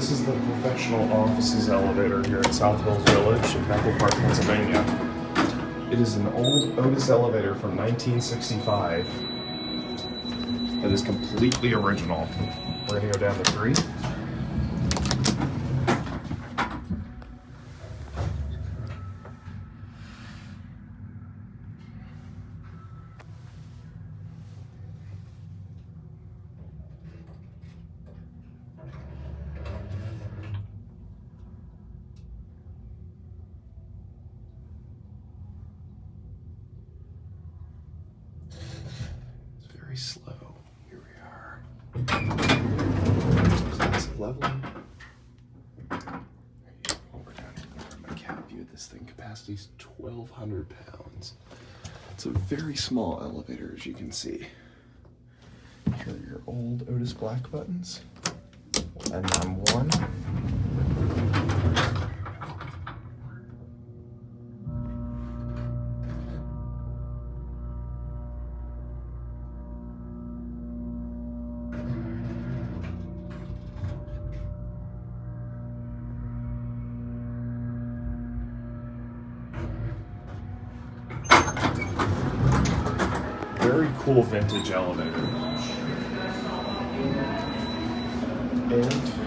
This is the professional offices elevator here at South Hills Village in Bethel Park, Pennsylvania. It is an old Otis elevator from 1965 that is completely original. We're gonna go down to 3. Very slow. Here we are. Classic leveling. There you go. We're down here from my cat view. This thing capacity's 1,200 pounds. It's a very small elevator, as you can see. Here are your old Otis black buttons. And I'm 1. Very cool vintage elevator. And